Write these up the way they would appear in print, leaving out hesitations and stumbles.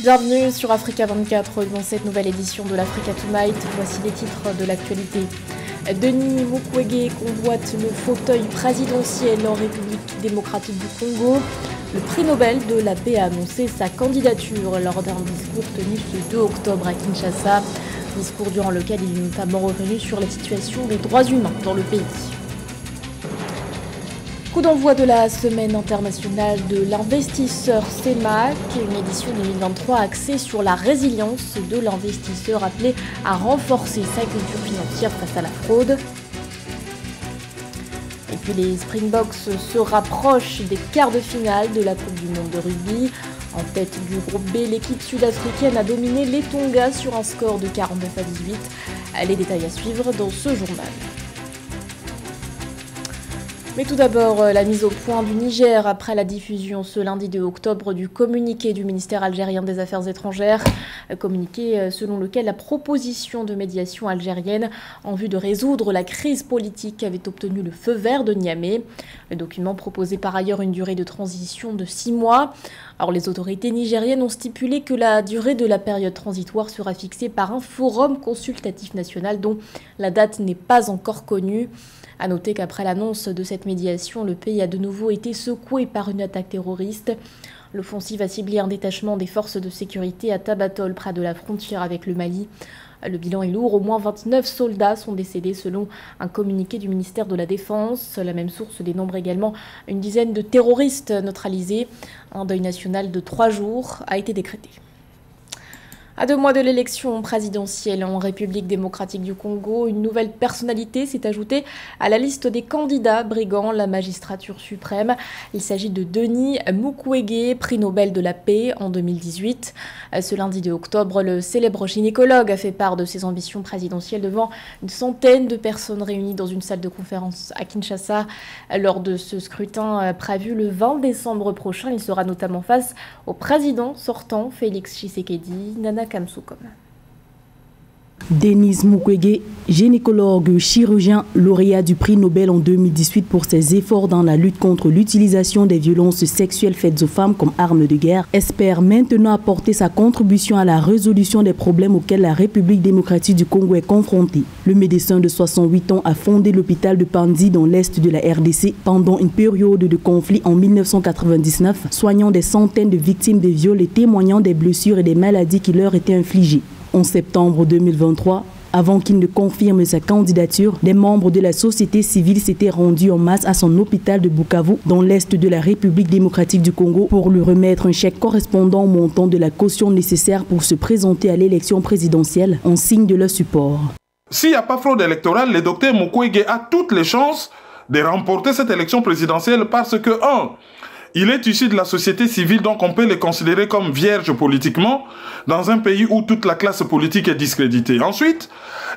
Bienvenue sur Africa 24 dans cette nouvelle édition de l'Africa Tonight. Voici les titres de l'actualité. Denis Mukwege convoite le fauteuil présidentiel en République démocratique du Congo. Le prix Nobel de la paix a annoncé sa candidature lors d'un discours tenu ce 2 octobre à Kinshasa. Discours durant lequel il est notamment revenu sur la situation des droits humains dans le pays. Coup d'envoi de la semaine internationale de l'investisseur CEMAC, une édition 2023 axée sur la résilience de l'investisseur appelé à renforcer sa culture financière face à la fraude. Et puis les Springboks se rapprochent des quarts de finale de la Coupe du Monde de rugby. En tête du groupe B, l'équipe sud-africaine a dominé les Tonga sur un score de 49 à 18. Les détails à suivre dans ce journal. Mais tout d'abord, la mise au point du Niger après la diffusion ce lundi 2 octobre du communiqué du ministère algérien des Affaires étrangères. Communiqué selon lequel la proposition de médiation algérienne en vue de résoudre la crise politique avait obtenu le feu vert de Niamey. Le document proposait par ailleurs une durée de transition de 6 mois. Alors les autorités nigériennes ont stipulé que la durée de la période transitoire sera fixée par un forum consultatif national dont la date n'est pas encore connue. A noter qu'après l'annonce de cette médiation, le pays a de nouveau été secoué par une attaque terroriste. L'offensive a ciblé un détachement des forces de sécurité à Tabatol, près de la frontière avec le Mali. Le bilan est lourd, au moins 29 soldats sont décédés selon un communiqué du ministère de la Défense. La même source dénombre également une dizaine de terroristes neutralisés. Un deuil national de 3 jours a été décrété. À 2 mois de l'élection présidentielle en République démocratique du Congo, une nouvelle personnalité s'est ajoutée à la liste des candidats briguant la magistrature suprême. Il s'agit de Denis Mukwege, prix Nobel de la paix en 2018. Ce lundi 2 octobre, le célèbre gynécologue a fait part de ses ambitions présidentielles devant une centaine de personnes réunies dans une salle de conférence à Kinshasa. Lors de ce scrutin prévu le 20 décembre prochain, il sera notamment face au président sortant, Félix Tshisekedi. Nana Kamsukom. Denis Mukwege, gynécologue chirurgien, lauréat du prix Nobel en 2018 pour ses efforts dans la lutte contre l'utilisation des violences sexuelles faites aux femmes comme arme de guerre, espère maintenant apporter sa contribution à la résolution des problèmes auxquels la République démocratique du Congo est confrontée. Le médecin de 68 ans a fondé l'hôpital de Panzi dans l'est de la RDC pendant une période de conflit en 1999, soignant des centaines de victimes de viols et témoignant des blessures et des maladies qui leur étaient infligées. En septembre 2023, avant qu'il ne confirme sa candidature, des membres de la société civile s'étaient rendus en masse à son hôpital de Bukavu, dans l'est de la République démocratique du Congo, pour lui remettre un chèque correspondant au montant de la caution nécessaire pour se présenter à l'élection présidentielle, en signe de leur support. S'il n'y a pas fraude électorale, le docteur Mukwege a toutes les chances de remporter cette élection présidentielle parce que, il est issu de la société civile, donc on peut le considérer comme vierge politiquement dans un pays où toute la classe politique est discréditée. Ensuite,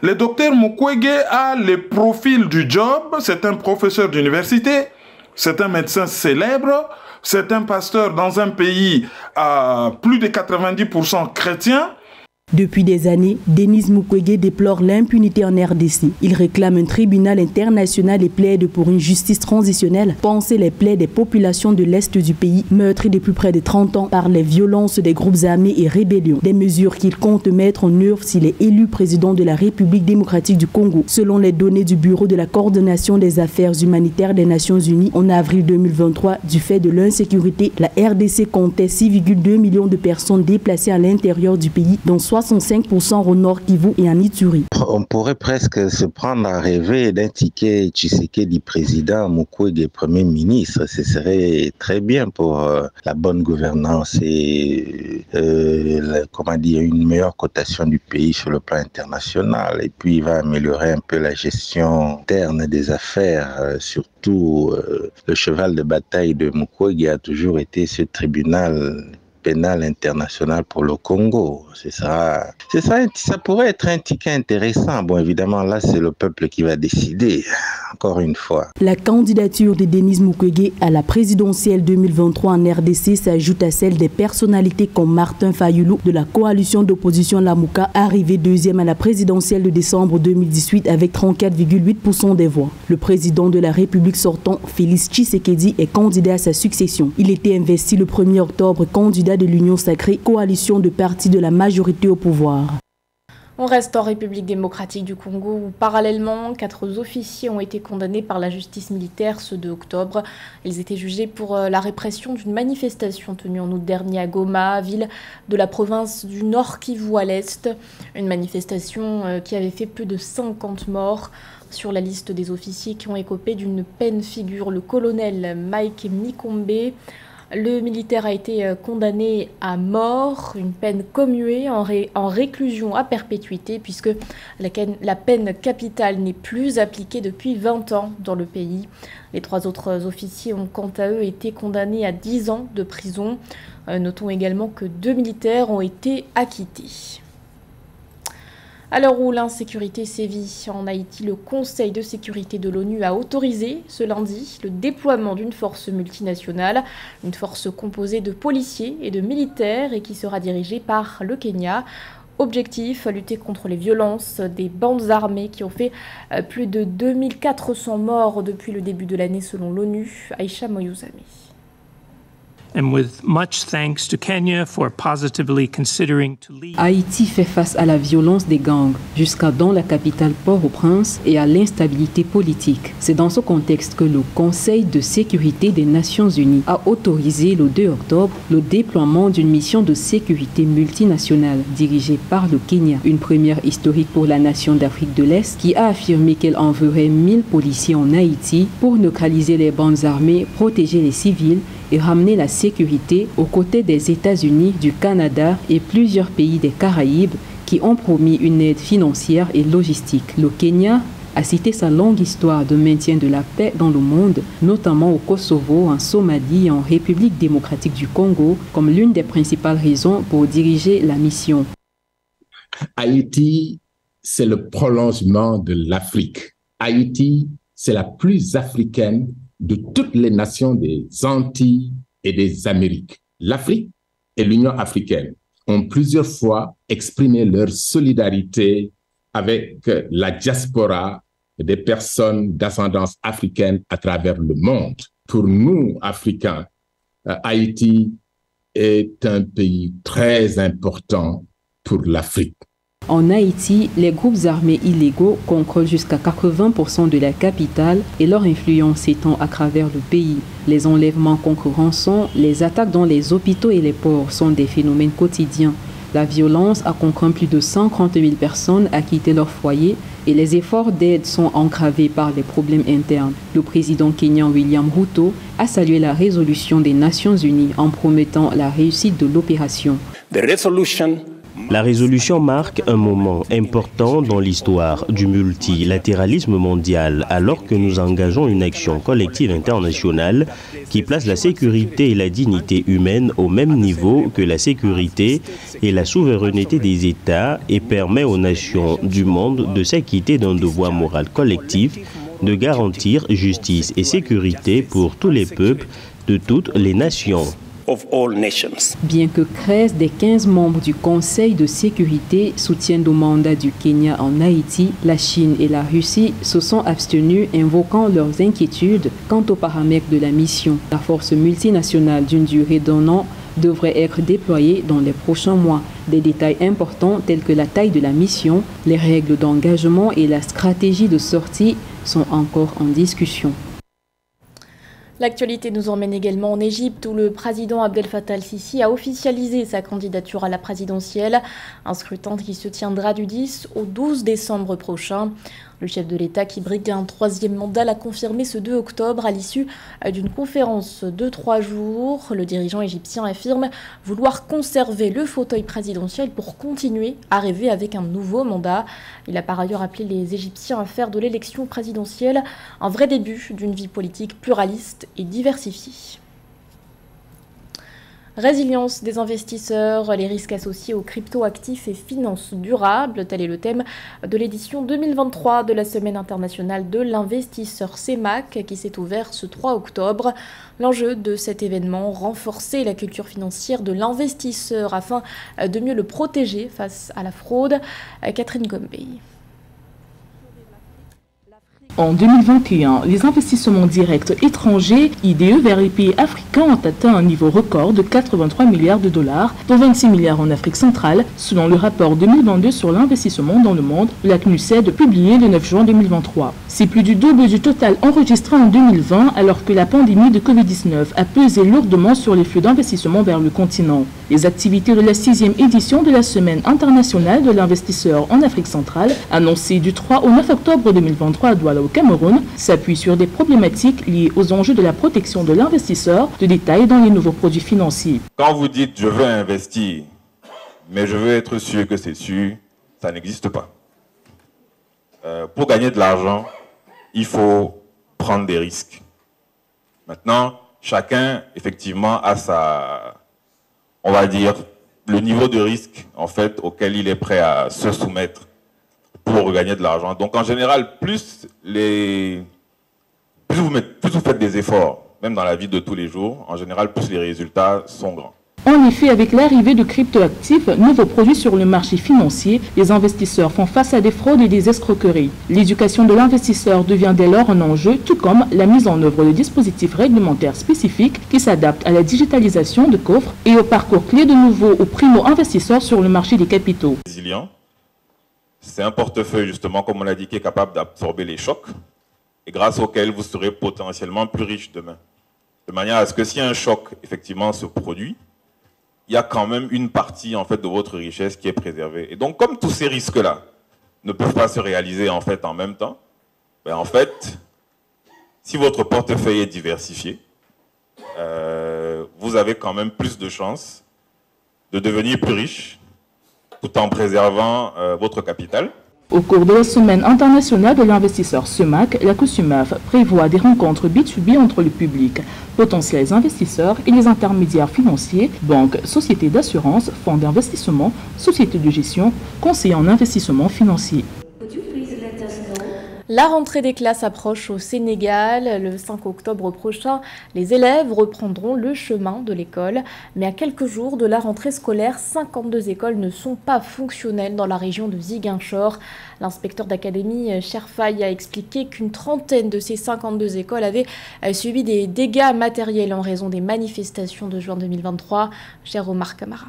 le docteur Mukwege a le profil du job. C'est un professeur d'université, c'est un médecin célèbre, c'est un pasteur dans un pays à plus de 90% chrétien. Depuis des années, Denis Mukwege déplore l'impunité en RDC. Il réclame un tribunal international et plaide pour une justice transitionnelle. Penser les plaies des populations de l'Est du pays, meurtries depuis près de 30 ans par les violences des groupes armés et rébellions. Des mesures qu'il compte mettre en œuvre s'il est élu président de la République démocratique du Congo. Selon les données du Bureau de la coordination des affaires humanitaires des Nations Unies, en avril 2023, du fait de l'insécurité, la RDC comptait 6,2 millions de personnes déplacées à l'intérieur du pays, dont 65% au nord Kivu et en Ituri. On pourrait presque se prendre à rêver d'un ticket Tshisekedi président, Mukwege premier ministre. Ce serait très bien pour la bonne gouvernance et une meilleure cotation du pays sur le plan international. Et puis il va améliorer un peu la gestion interne des affaires. Surtout le cheval de bataille de Mukwege a toujours été ce tribunal pénal international pour le Congo. Ça pourrait être un ticket intéressant. Bon, évidemment, là, c'est le peuple qui va décider, encore une fois. La candidature de Denis Mukwege à la présidentielle 2023 en RDC s'ajoute à celle des personnalités comme Martin Fayulu de la coalition d'opposition Lamuka, arrivé deuxième à la présidentielle de décembre 2018 avec 34,8% des voix. Le président de la République sortant, Félix Tshisekedi, est candidat à sa succession. Il était investi le 1er octobre candidat de l'Union sacrée, coalition de partis de la majorité au pouvoir. On reste en République démocratique du Congo où parallèlement, 4 officiers ont été condamnés par la justice militaire ce 2 octobre. Ils étaient jugés pour la répression d'une manifestation tenue en août dernier à Goma, ville de la province du Nord Kivu à l'Est. Une manifestation qui avait fait plus de 50 morts. Sur la liste des officiers qui ont écopé d'une peine figure le colonel Mike Mikombe. Le militaire a été condamné à mort, une peine commuée en réclusion à perpétuité puisque la peine capitale n'est plus appliquée depuis 20 ans dans le pays. Les 3 autres officiers ont quant à eux été condamnés à 10 ans de prison. Notons également que 2 militaires ont été acquittés. À l'heure où l'insécurité sévit en Haïti, le Conseil de sécurité de l'ONU a autorisé ce lundi le déploiement d'une force multinationale, une force composée de policiers et de militaires et qui sera dirigée par le Kenya. Objectif, lutter contre les violences des bandes armées qui ont fait plus de 2400 morts depuis le début de l'année selon l'ONU. Aïcha Moyouzami. Haïti fait face à la violence des gangs, jusqu'à dans la capitale Port-au-Prince et à l'instabilité politique. C'est dans ce contexte que le Conseil de sécurité des Nations Unies a autorisé le 2 octobre le déploiement d'une mission de sécurité multinationale dirigée par le Kenya, une première historique pour la nation d'Afrique de l'Est qui a affirmé qu'elle enverrait 1000 policiers en Haïti pour neutraliser les bandes armées, protéger les civils et ramener la sécurité aux côtés des États-Unis, du Canada et plusieurs pays des Caraïbes qui ont promis une aide financière et logistique. Le Kenya a cité sa longue histoire de maintien de la paix dans le monde, notamment au Kosovo, en Somalie et en République démocratique du Congo, comme l'une des principales raisons pour diriger la mission. Haïti, c'est le prolongement de l'Afrique. Haïti, c'est la plus africaine de toutes les nations des Antilles et des Amériques. L'Afrique et l'Union africaine ont plusieurs fois exprimé leur solidarité avec la diaspora des personnes d'ascendance africaine à travers le monde. Pour nous, Africains, Haïti est un pays très important pour l'Afrique. En Haïti, les groupes armés illégaux contrôlent jusqu'à 80% de la capitale et leur influence s'étend à travers le pays. Les enlèvements contre rançon, les attaques dans les hôpitaux et les ports sont des phénomènes quotidiens. La violence a contraint plus de 130 000 personnes à quitter leur foyer et les efforts d'aide sont entravés par les problèmes internes. Le président kenyan William Ruto a salué la résolution des Nations Unies en promettant la réussite de l'opération. La résolution marque un moment important dans l'histoire du multilatéralisme mondial alors que nous engageons une action collective internationale qui place la sécurité et la dignité humaine au même niveau que la sécurité et la souveraineté des États et permet aux nations du monde de s'acquitter d'un devoir moral collectif de garantir justice et sécurité pour tous les peuples de toutes les nations. Bien que 13 des 15 membres du Conseil de sécurité soutiennent le mandat du Kenya en Haïti, la Chine et la Russie se sont abstenus, invoquant leurs inquiétudes quant aux paramètres de la mission. La force multinationale d'une durée d'1 an devrait être déployée dans les prochains mois. Des détails importants tels que la taille de la mission, les règles d'engagement et la stratégie de sortie sont encore en discussion. L'actualité nous emmène également en Égypte où le président Abdel Fattah el-Sisi a officialisé sa candidature à la présidentielle, un scrutin qui se tiendra du 10 au 12 décembre prochain. Le chef de l'État qui brigue un 3e mandat l'a confirmé ce 2 octobre à l'issue d'une conférence de 3 jours. Le dirigeant égyptien affirme vouloir conserver le fauteuil présidentiel pour continuer à rêver avec un nouveau mandat. Il a par ailleurs appelé les Égyptiens à faire de l'élection présidentielle un vrai début d'une vie politique pluraliste et diversifiée. Résilience des investisseurs, les risques associés aux crypto-actifs et finances durables, tel est le thème de l'édition 2023 de la Semaine internationale de l'investisseur CEMAC qui s'est ouverte ce 3 octobre. L'enjeu de cet événement, renforcer la culture financière de l'investisseur afin de mieux le protéger face à la fraude. Catherine Gombe. En 2021, les investissements directs étrangers, IDE, vers les pays africains ont atteint un niveau record de 83 milliards de dollars, dont 26 milliards en Afrique centrale, selon le rapport 2022 sur l'investissement dans le monde de la CNUSED publié le 9 juin 2023. C'est plus du double du total enregistré en 2020, alors que la pandémie de Covid-19 a pesé lourdement sur les flux d'investissement vers le continent. Les activités de la 6e édition de la Semaine internationale de l'investisseur en Afrique centrale, annoncée du 3 au 9 octobre 2023 à Douala au Cameroun, s'appuie sur des problématiques liées aux enjeux de la protection de l'investisseur, de détails dans les nouveaux produits financiers. Quand vous dites « je veux investir, mais je veux être sûr que c'est sûr », ça n'existe pas. Pour gagner de l'argent, il faut prendre des risques. Maintenant, chacun, effectivement, a sa, on va dire, le niveau de risque, en fait, auquel il est prêt à se soumettre pour gagner de l'argent. Donc, en général, plus vous faites des efforts, même dans la vie de tous les jours, en général, plus les résultats sont grands. En effet, avec l'arrivée de cryptoactifs, nouveaux produits sur le marché financier, les investisseurs font face à des fraudes et des escroqueries. L'éducation de l'investisseur devient dès lors un enjeu, tout comme la mise en œuvre de dispositifs réglementaires spécifiques qui s'adaptent à la digitalisation de coffres et au parcours clé de nouveau aux primo-investisseurs sur le marché des capitaux. Résilient, c'est un portefeuille, justement, comme on l'a dit, qui est capable d'absorber les chocs et grâce auquel vous serez potentiellement plus riche demain. De manière à ce que si un choc, effectivement, se produit, il y a quand même une partie en fait de votre richesse qui est préservée. Et donc, comme tous ces risques-là ne peuvent pas se réaliser en fait en même temps, ben en fait, si votre portefeuille est diversifié, vous avez quand même plus de chances de devenir plus riche tout en préservant votre capital. Au cours de la Semaine internationale de l'investisseur SEMAC, la COSUMAF prévoit des rencontres B2B entre le public, potentiels investisseurs et les intermédiaires financiers, banques, sociétés d'assurance, fonds d'investissement, sociétés de gestion, conseillers en investissement financier. La rentrée des classes approche au Sénégal. Le 5 octobre prochain, les élèves reprendront le chemin de l'école. Mais à quelques jours de la rentrée scolaire, 52 écoles ne sont pas fonctionnelles dans la région de Ziguinchor. L'inspecteur d'académie Cherfaye a expliqué qu'une trentaine de ces 52 écoles avaient subi des dégâts matériels en raison des manifestations de juin 2023. Cher Omar Camara.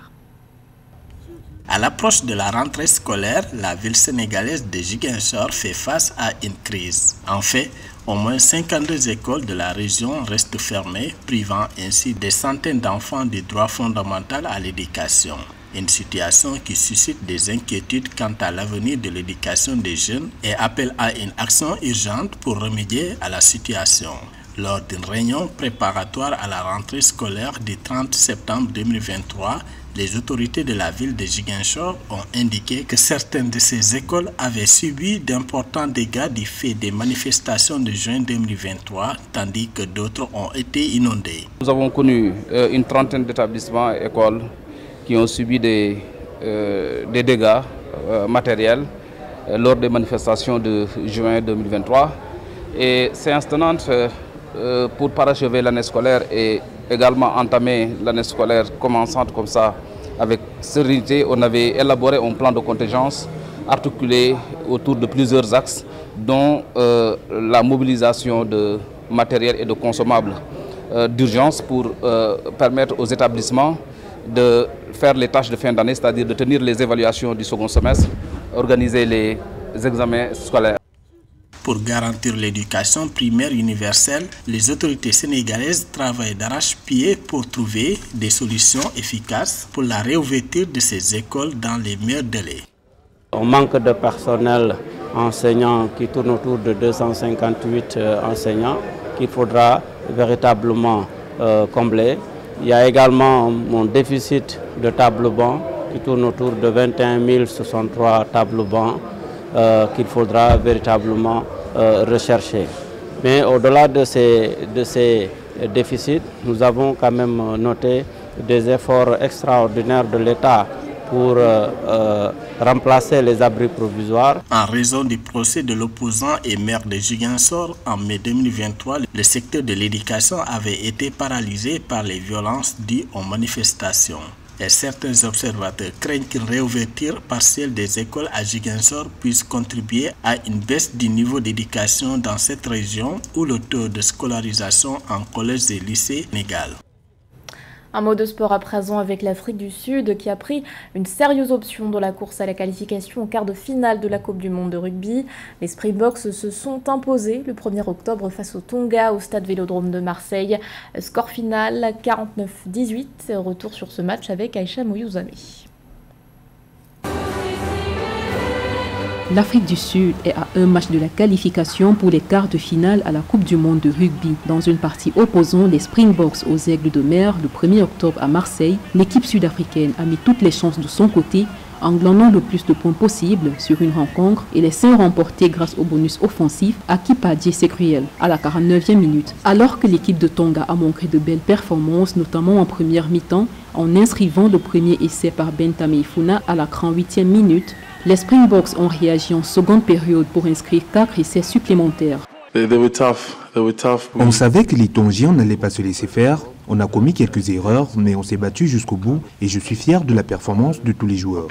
À l'approche de la rentrée scolaire, la ville sénégalaise de Ziguinchor fait face à une crise. En fait, au moins 52 écoles de la région restent fermées, privant ainsi des centaines d'enfants du droit fondamental à l'éducation. Une situation qui suscite des inquiétudes quant à l'avenir de l'éducation des jeunes et appelle à une action urgente pour remédier à la situation. Lors d'une réunion préparatoire à la rentrée scolaire du 30 septembre 2023, les autorités de la ville de Ziguinchor ont indiqué que certaines de ces écoles avaient subi d'importants dégâts du fait des manifestations de juin 2023, tandis que d'autres ont été inondées. Nous avons connu une trentaine d'établissements et écoles qui ont subi des dégâts matériels lors des manifestations de juin 2023. Et séance tenante pour parachever l'année scolaire et également entamer l'année scolaire commençante comme ça avec sérénité, on avait élaboré un plan de contingence articulé autour de plusieurs axes, dont la mobilisation de matériel et de consommables d'urgence pour permettre aux établissements de faire les tâches de fin d'année, c'est-à-dire de tenir les évaluations du second semestre, organiser les examens scolaires. Pour garantir l'éducation primaire universelle, les autorités sénégalaises travaillent d'arrache-pied pour trouver des solutions efficaces pour la réouverture de ces écoles dans les meilleurs délais. On manque de personnel enseignant qui tourne autour de 258 enseignants qu'il faudra véritablement combler. Il y a également un déficit de tableaux-bancs qui tourne autour de 21 063 tableaux-bancs qu'il faudra véritablement rechercher. Mais au-delà de ces déficits, nous avons quand même noté des efforts extraordinaires de l'État pour remplacer les abris provisoires. En raison du procès de l'opposant et maire de Ziguinchor en mai 2023, le secteur de l'éducation avait été paralysé par les violences dues aux manifestations. et certains observateurs craignent qu'une réouverture partielle des écoles à Ziguinchor puisse contribuer à une baisse du niveau d'éducation dans cette région où le taux de scolarisation en collège et lycée n'égale. Un mot de sport à présent avec l'Afrique du Sud qui a pris une sérieuse option dans la course à la qualification au quart de finale de la Coupe du Monde de rugby. Les Springboks se sont imposés le 1er octobre face au Tonga au stade Vélodrome de Marseille. Score final 49-18. Retour sur ce match avec Aïcha Moyouzame. L'Afrique du Sud est à un match de la qualification pour les quarts de finale à la Coupe du Monde de rugby. Dans une partie opposant les Springboks aux Aigles de mer le 1er octobre à Marseille, l'équipe sud-africaine a mis toutes les chances de son côté en glanant le plus de points possible sur une rencontre et les 5 remportés grâce au bonus offensif acquis par Jesse Cruel à la 49e minute. Alors que l'équipe de Tonga a montré de belles performances, notamment en première mi-temps, en inscrivant le premier essai par Bentame Ifuna à la 38e minute, les Springboks ont réagi en seconde période pour inscrire 4 essais supplémentaires. On savait que les Tongiens n'allaient pas se laisser faire. On a commis quelques erreurs, mais on s'est battu jusqu'au bout et je suis fier de la performance de tous les joueurs.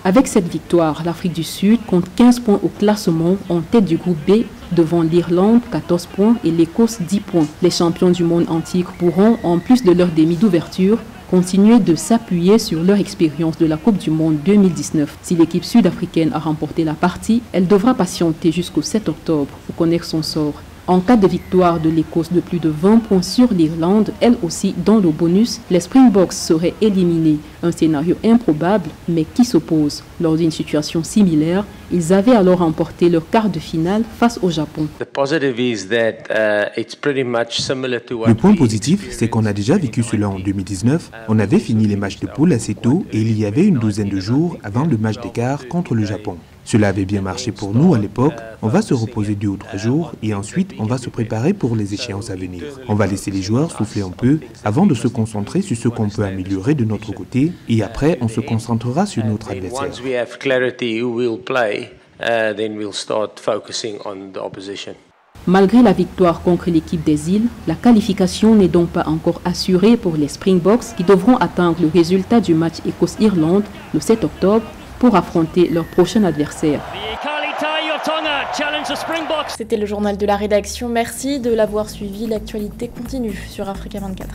Avec cette victoire, l'Afrique du Sud compte 15 points au classement en tête du groupe B, devant l'Irlande 14 points et l'Écosse 10 points. Les champions du monde antique pourront, en plus de leur demi d'ouverture, continuer de s'appuyer sur leur expérience de la Coupe du Monde 2019. Si l'équipe sud-africaine a remporté la partie, elle devra patienter jusqu'au 7 octobre pour connaître son sort. En cas de victoire de l'Écosse de plus de 20 points sur l'Irlande, elle aussi dans le bonus, les Springboks seraient éliminés. Un scénario improbable, mais qui s'oppose. Lors d'une situation similaire, ils avaient alors remporté leur quart de finale face au Japon. Le point positif, c'est qu'on a déjà vécu cela en 2019. On avait fini les matchs de poule assez tôt et il y avait une douzaine de jours avant le match d'écart contre le Japon. Cela avait bien marché pour nous à l'époque. On va se reposer 2 ou 3 jours et ensuite on va se préparer pour les échéances à venir. On va laisser les joueurs souffler un peu avant de se concentrer sur ce qu'on peut améliorer de notre côté et après on se concentrera sur notre adversaire. Malgré la victoire contre l'équipe des îles, la qualification n'est donc pas encore assurée pour les Springboks qui devront attendre le résultat du match Écosse-Irlande le 7 octobre pour affronter leur prochain adversaire. C'était le journal de la rédaction. Merci de l'avoir suivi. L'actualité continue sur Africa 24.